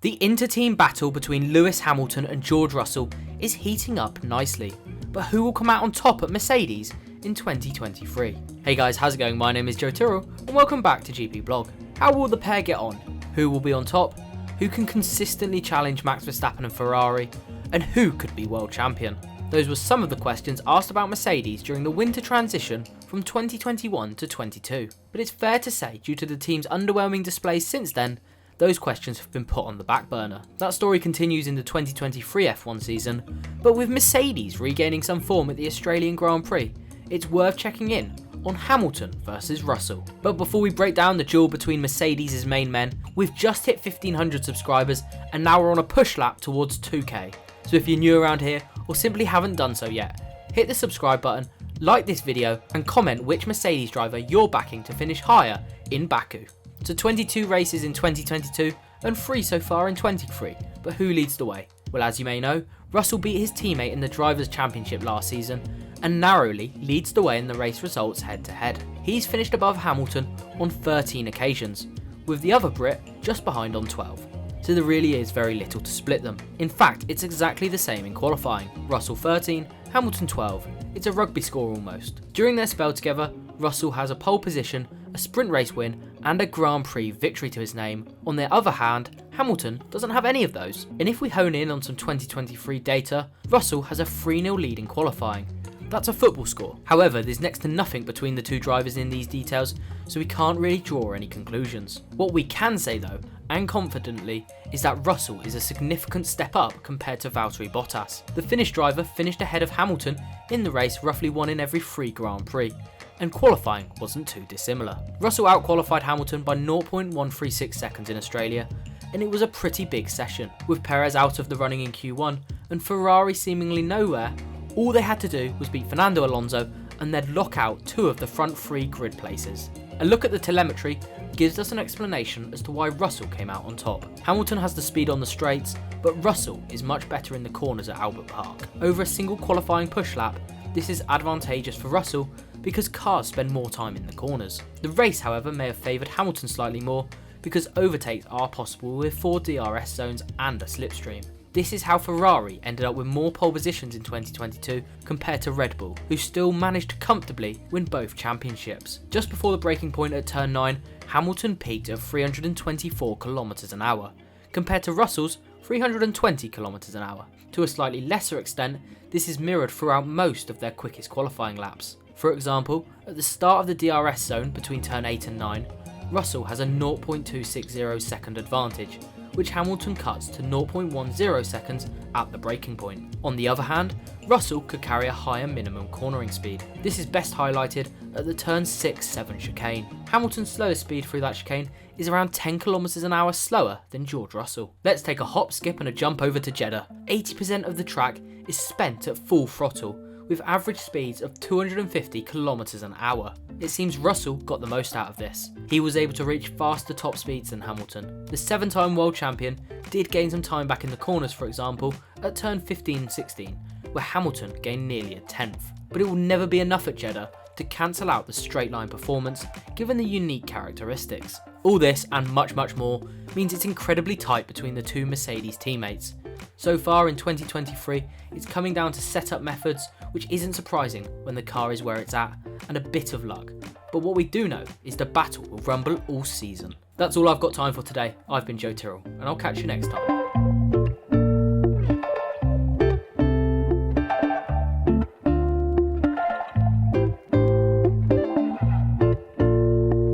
The inter-team battle between Lewis Hamilton and George Russell is heating up nicely, but who will come out on top at Mercedes in 2023? Hey guys, how's it going? My name is Joe Tyrrell and welcome back to GP Blog. How will the pair get on? Who will be on top? Who can consistently challenge Max Verstappen and Ferrari? And who could be world champion? Those were some of the questions asked about Mercedes during the winter transition from 2021 to 22. But it's fair to say, due to the team's underwhelming displays since then, those questions have been put on the back burner. That story continues in the 2023 F1 season, but with Mercedes regaining some form at the Australian Grand Prix, it's worth checking in on Hamilton versus Russell. But before we break down the duel between Mercedes' main men, we've just hit 1500 subscribers and now we're on a push lap towards 2k. So if you're new around here or simply haven't done so yet, hit the subscribe button, like this video and comment which Mercedes driver you're backing to finish higher in Baku. So 22 races in 2022 and 3 so far in 23, but who leads the way? Well, as you may know, Russell beat his teammate in the Drivers' Championship last season and narrowly leads the way in the race results head to head. He's finished above Hamilton on 13 occasions, with the other Brit just behind on 12. So there really is very little to split them. In fact, it's exactly the same in qualifying. Russell 13, Hamilton 12. It's a rugby score almost. During their spell together, Russell has a pole position, a sprint race win and a Grand Prix victory to his name. On the other hand, Hamilton doesn't have any of those. And if we hone in on some 2023 data, Russell has a 3-0 lead in qualifying. That's a football score. However, there's next to nothing between the two drivers in these details, so we can't really draw any conclusions. What we can say though, and confidently, is that Russell is a significant step up compared to Valtteri Bottas. The Finnish driver finished ahead of Hamilton in the race roughly 1 in every 3 Grand Prix, and qualifying wasn't too dissimilar. Russell outqualified Hamilton by 0.136 seconds in Australia, and it was a pretty big session. With Perez out of the running in Q1 and Ferrari seemingly nowhere, all they had to do was beat Fernando Alonso and they'd lock out 2 of the front 3 grid places. A look at the telemetry gives us an explanation as to why Russell came out on top. Hamilton has the speed on the straights, but Russell is much better in the corners at Albert Park. Over a single qualifying push lap, this is advantageous for Russell because cars spend more time in the corners. The race, however, may have favoured Hamilton slightly more because overtakes are possible with 4 DRS zones and a slipstream. This is how Ferrari ended up with more pole positions in 2022 compared to Red Bull, who still managed to comfortably win both championships. Just before the breaking point at turn 9, Hamilton peaked at 324 km an hour, compared to Russell's 320 km an hour. To a slightly lesser extent, this is mirrored throughout most of their quickest qualifying laps. For example, at the start of the DRS zone between turn 8 and 9, Russell has a 0.260 second advantage, which Hamilton cuts to 0.10 seconds at the breaking point. On the other hand, Russell could carry a higher minimum cornering speed. This is best highlighted at the turn 6-7 chicane. Hamilton's slowest speed through that chicane is around 10 km an hour slower than George Russell. Let's take a hop, skip and a jump over to Jeddah. 80% of the track is spent at full throttle, with average speeds of 250 km an hour. It seems Russell got the most out of this. He was able to reach faster top speeds than Hamilton. The 7-time world champion did gain some time back in the corners, for example, at turn 15-16, where Hamilton gained nearly a 10th. But it will never be enough at Jeddah to cancel out the straight line performance given the unique characteristics. All this and much more means it's incredibly tight between the two Mercedes teammates. So far in 2023, it's coming down to setup methods, which isn't surprising when the car is where it's at, and a bit of luck. But what we do know is the battle will rumble all season. That's all I've got time for today. I've been Joe Tyrrell, and I'll catch you next time.